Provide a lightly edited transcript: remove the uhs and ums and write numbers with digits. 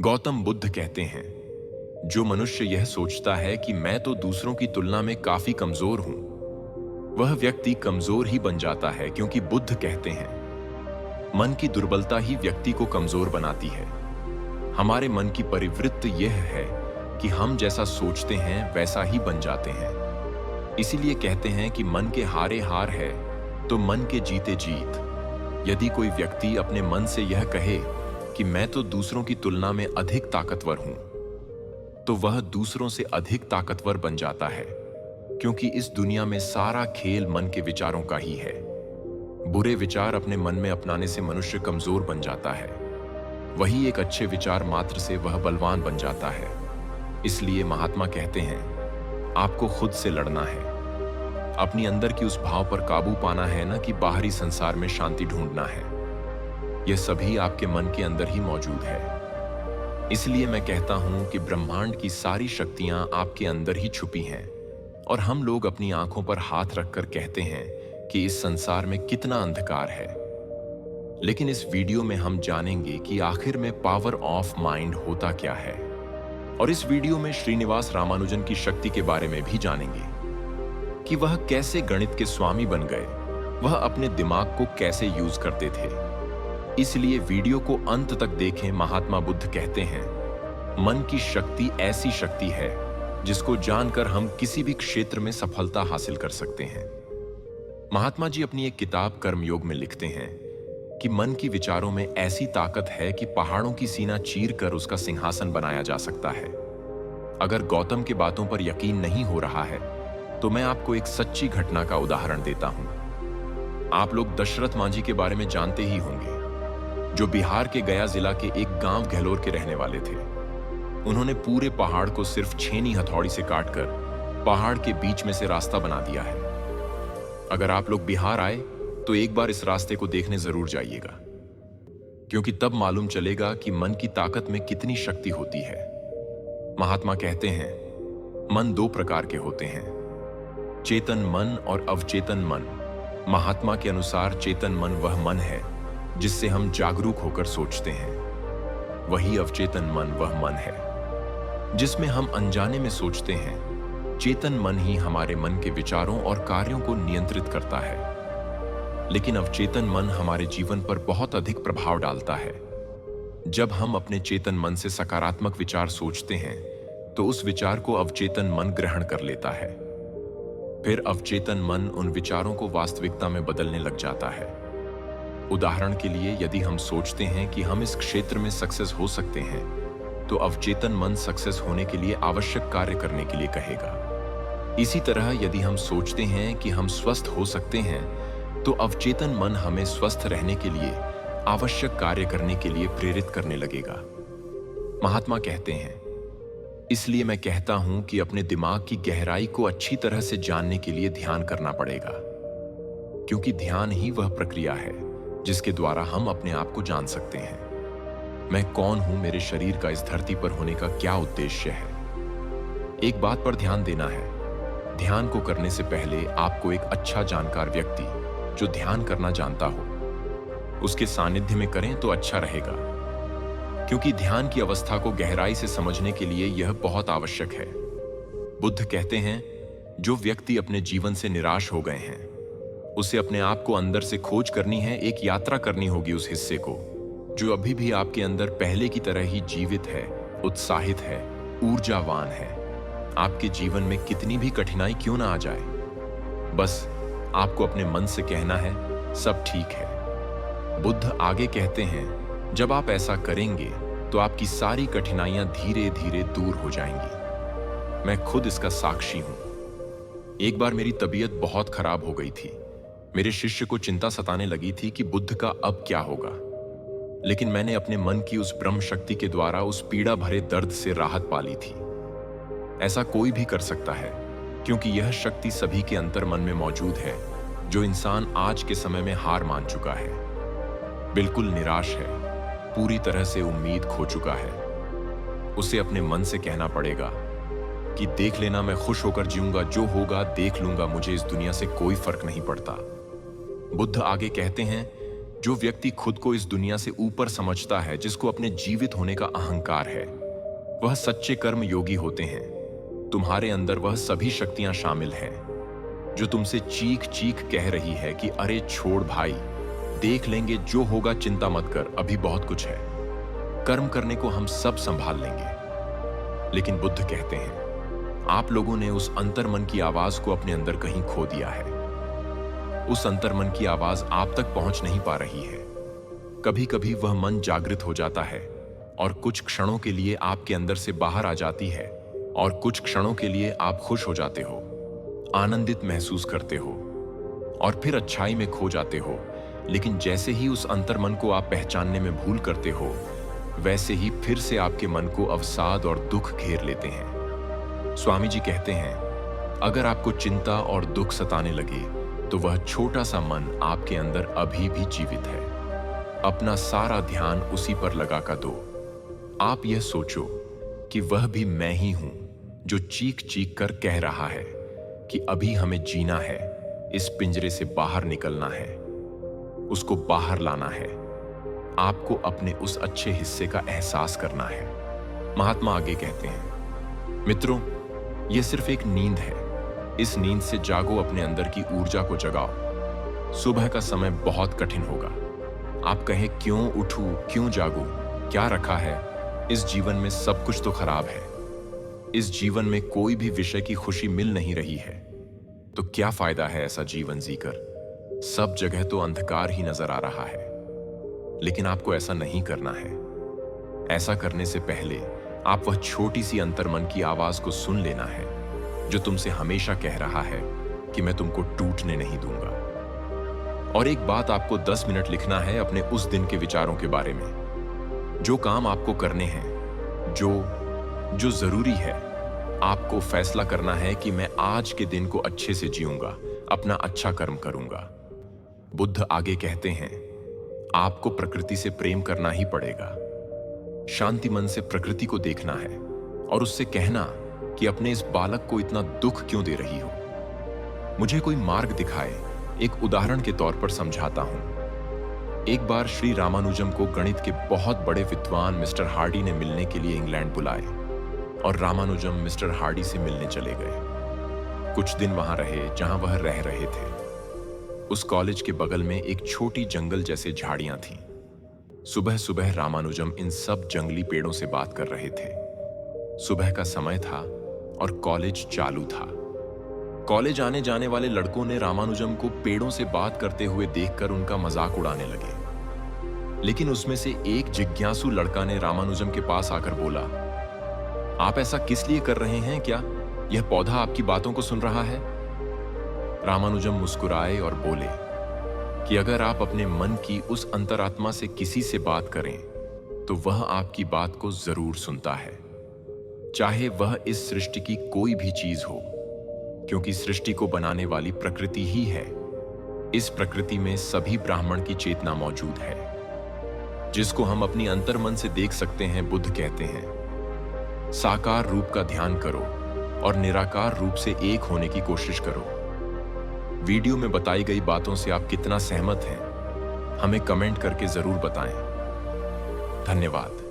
गौतम बुद्ध कहते हैं, जो मनुष्य यह सोचता है कि मैं तो दूसरों की तुलना में काफी कमजोर हूं, वह व्यक्ति कमजोर ही बन जाता है, क्योंकि बुद्ध कहते हैं मन की दुर्बलता ही व्यक्ति को कमजोर बनाती है। हमारे मन की परिवृत्ति यह है कि हम जैसा सोचते हैं वैसा ही बन जाते हैं। इसीलिए कहते हैं कि मन के हारे हार है तो मन के जीते जीत। यदि कोई व्यक्ति अपने मन से यह कहे कि मैं तो दूसरों की तुलना में अधिक ताकतवर हूं, तो वह दूसरों से अधिक ताकतवर बन जाता है, क्योंकि इस दुनिया में सारा खेल मन के विचारों का ही है। बुरे विचार अपने मन में अपनाने से मनुष्य कमजोर बन जाता है, वही एक अच्छे विचार मात्र से वह बलवान बन जाता है। इसलिए महात्मा कहते हैं, आपको खुद से लड़ना है, अपनी अंदर की उस भाव पर काबू पाना है, ना कि बाहरी संसार में शांति ढूंढना है। यह सभी आपके मन के अंदर ही मौजूद है। इसलिए मैं कहता हूं कि ब्रह्मांड की सारी शक्तियां आपके अंदर ही छुपी हैं, और हम लोग अपनी आंखों पर हाथ रखकर कहते हैं कि इस संसार में कितना अंधकार है। लेकिन इस वीडियो में हम जानेंगे कि आखिर में पावर ऑफ माइंड होता क्या है, और इस वीडियो में श्रीनिवास रामानुजन की शक्ति के बारे में भी जानेंगे कि वह कैसे गणित के स्वामी बन गए, वह अपने दिमाग को कैसे यूज करते थे। इसलिए वीडियो को अंत तक देखें। महात्मा बुद्ध कहते हैं, मन की शक्ति ऐसी शक्ति है जिसको जानकर हम किसी भी क्षेत्र में सफलता हासिल कर सकते हैं। महात्मा जी अपनी एक किताब कर्मयोग में लिखते हैं कि मन की विचारों में ऐसी ताकत है कि पहाड़ों की सीना चीर कर उसका सिंहासन बनाया जा सकता है। अगर गौतम की बातों पर यकीन नहीं हो रहा है तो मैं आपको एक सच्ची घटना का उदाहरण देता हूं। आप लोग दशरथ मांझी के बारे में जानते ही होंगे, जो बिहार के गया जिला के एक गांव गहलोर के रहने वाले थे। उन्होंने पूरे पहाड़ को सिर्फ छेनी हथौड़ी से काटकर पहाड़ के बीच में से रास्ता बना दिया है। अगर आप लोग बिहार आए तो एक बार इस रास्ते को देखने जरूर जाइएगा, क्योंकि तब मालूम चलेगा कि मन की ताकत में कितनी शक्ति होती है। महात्मा कहते हैं, मन दो प्रकार के होते हैं, चेतन मन और अवचेतन मन। महात्मा के अनुसार चेतन मन वह मन है जिससे हम जागरूक होकर सोचते हैं। वही अवचेतन मन वह मन है जिसमें हम अनजाने में सोचते हैं। चेतन मन ही हमारे मन के विचारों और कार्यों को नियंत्रित करता है, लेकिन अवचेतन मन हमारे जीवन पर बहुत अधिक प्रभाव डालता है। जब हम अपने चेतन मन से सकारात्मक विचार सोचते हैं तो उस विचार को अवचेतन मन ग्रहण कर लेता है। फिर अवचेतन मन उन विचारों को वास्तविकता में बदलने लग जाता है। उदाहरण के लिए, यदि हम सोचते हैं कि हम इस क्षेत्र में सक्सेस हो सकते हैं, तो अवचेतन मन सक्सेस होने के लिए आवश्यक कार्य करने के लिए कहेगा। इसी तरह यदि हम सोचते हैं कि हम स्वस्थ हो सकते हैं, तो अवचेतन मन हमें स्वस्थ रहने के लिए आवश्यक कार्य करने के लिए प्रेरित करने लगेगा। महात्मा कहते हैं, इसलिए मैं कहता हूं कि अपने दिमाग की गहराई को अच्छी तरह से जानने के लिए ध्यान करना पड़ेगा, क्योंकि ध्यान ही वह प्रक्रिया है जिसके द्वारा हम अपने आप को जान सकते हैं। मैं कौन हूं, मेरे शरीर का इस धरती पर होने का क्या उद्देश्य है। एक बात पर ध्यान देना है, ध्यान को करने से पहले आपको एक अच्छा जानकार व्यक्ति जो ध्यान करना जानता हो उसके सानिध्य में करें तो अच्छा रहेगा, क्योंकि ध्यान की अवस्था को गहराई से समझने के लिए यह बहुत आवश्यक है। बुद्ध कहते हैं, जो व्यक्ति अपने जीवन से निराश हो गए हैं उसे अपने आप को अंदर से खोज करनी है, एक यात्रा करनी होगी उस हिस्से को जो अभी भी आपके अंदर पहले की तरह ही जीवित है, उत्साहित है, ऊर्जावान है। आपके जीवन में कितनी भी कठिनाई क्यों ना आ जाए, बस आपको अपने मन से कहना है, सब ठीक है। बुद्ध आगे कहते हैं, जब आप ऐसा करेंगे तो आपकी सारी कठिनाइयां धीरे धीरे दूर हो जाएंगी। मैं खुद इसका साक्षी हूं। एक बार मेरी तबीयत बहुत खराब हो गई थी। मेरे शिष्य को चिंता सताने लगी थी कि बुद्ध का अब क्या होगा, लेकिन मैंने अपने मन की उस ब्रह्म शक्ति के द्वारा उस पीड़ा भरे दर्द से राहत पा ली थी। ऐसा कोई भी कर सकता है, क्योंकि यह शक्ति सभी के अंतर मन में मौजूद है। जो इंसान आज के समय में हार मान चुका है, बिल्कुल निराश है, पूरी तरह से उम्मीद खो चुका है, उसे अपने मन से कहना पड़ेगा कि देख लेना, मैं खुश होकर जीऊंगा, जो होगा देख लूंगा, मुझे इस दुनिया से कोई फर्क नहीं पड़ता। बुद्ध आगे कहते हैं, जो व्यक्ति खुद को इस दुनिया से ऊपर समझता है, जिसको अपने जीवित होने का अहंकार है, वह सच्चे कर्म योगी होते हैं। तुम्हारे अंदर वह सभी शक्तियां शामिल हैं जो तुमसे चीख चीख कह रही है कि अरे छोड़ भाई, देख लेंगे, जो होगा चिंता मत कर, अभी बहुत कुछ है, कर्म करने को हम सब संभाल लेंगे। लेकिन बुद्ध कहते हैं आप लोगों ने उस अंतर्मन की आवाज को अपने अंदर कहीं खो दिया है। उस अंतर्मन की आवाज आप तक पहुंच नहीं पा रही है। कभी कभी वह मन जागृत हो जाता है और कुछ क्षणों के लिए आपके अंदर से बाहर आ जाती है, और कुछ क्षणों के लिए आप खुश हो जाते हो, आनंदित महसूस करते हो और फिर अच्छाई में खो जाते हो। लेकिन जैसे ही उस अंतर्मन को आप पहचानने में भूल करते हो, वैसे ही फिर से आपके मन को अवसाद और दुख घेर लेते हैं। स्वामी जी कहते हैं अगर आपको चिंता और दुख सताने लगे तो वह छोटा सा मन आपके अंदर अभी भी जीवित है। अपना सारा ध्यान उसी पर लगा कर दो। आप यह सोचो कि वह भी मैं ही हूं जो चीख चीख कर कह रहा है कि अभी हमें जीना है, इस पिंजरे से बाहर निकलना है, उसको बाहर लाना है। आपको अपने उस अच्छे हिस्से का एहसास करना है। महात्मा आगे कहते हैं मित्रों, यह सिर्फ एक नींद है। इस नींद से जागो, अपने अंदर की ऊर्जा को जगाओ। सुबह का समय बहुत कठिन होगा। आप कहें क्यों उठूं, क्यों जागूं, क्या रखा है? इस जीवन में सब कुछ तो खराब है। इस जीवन में कोई भी विषय की खुशी मिल नहीं रही है, तो क्या फायदा है ऐसा जीवन जीकर? सब जगह तो अंधकार ही नजर आ रहा है। लेकिन आपको ऐसा नहीं करना है। ऐसा करने से पहले आप वह छोटी सी अंतर्मन की आवाज को सुन लेना है जो तुमसे हमेशा कह रहा है कि मैं तुमको टूटने नहीं दूंगा। और एक बात, आपको 10 मिनट लिखना है अपने उस दिन के विचारों के बारे में, जो काम आपको करने हैं, जो जरूरी है। आपको फैसला करना है कि मैं आज के दिन को अच्छे से जीऊंगा, अपना अच्छा कर्म करूंगा। बुद्ध आगे कहते हैं आपको प्रकृति से प्रेम करना ही पड़ेगा। शांति मन से प्रकृति को देखना है और उससे कहना कि अपने इस बालक को इतना दुख क्यों दे रही हो, मुझे कोई मार्ग दिखाए। एक उदाहरण के तौर पर समझाता हूं। एक बार श्री रामानुजम को गणित के बहुत बड़े विद्वान मिस्टर हार्डी ने मिलने के लिए इंग्लैंड बुलाए और रामानुजम मिस्टर हार्डी से मिलने चले गए। कुछ दिन वहां रहे जहां वह रह रहे थे। उस कॉलेज के बगल में एक छोटी जंगल जैसे झाड़ियां थीं। सुबह सुबह रामानुजम इन सब जंगली पेड़ों से बात कर रहे थे। सुबह का समय था और कॉलेज चालू था। कॉलेज आने जाने वाले लड़कों ने रामानुजम को पेड़ों से बात करते हुए देखकर उनका मजाक उड़ाने लगे। लेकिन उसमें से एक जिज्ञासु लड़का ने रामानुजम के पास आकर बोला, आप ऐसा किस लिए कर रहे हैं? क्या यह पौधा आपकी बातों को सुन रहा है? रामानुजम मुस्कुराए और बोले कि अगर आप अपने मन की उस अंतरात्मा से किसी से बात करें तो वह आपकी बात को जरूर सुनता है, चाहे वह इस सृष्टि की कोई भी चीज हो, क्योंकि सृष्टि को बनाने वाली प्रकृति ही है। इस प्रकृति में सभी ब्राह्मण की चेतना मौजूद है, जिसको हम अपनी अंतर्मन से देख सकते हैं। बुद्ध कहते हैं साकार रूप का ध्यान करो और निराकार रूप से एक होने की कोशिश करो। वीडियो में बताई गई बातों से आप कितना सहमत हैं, हमें कमेंट करके जरूर बताएं। धन्यवाद।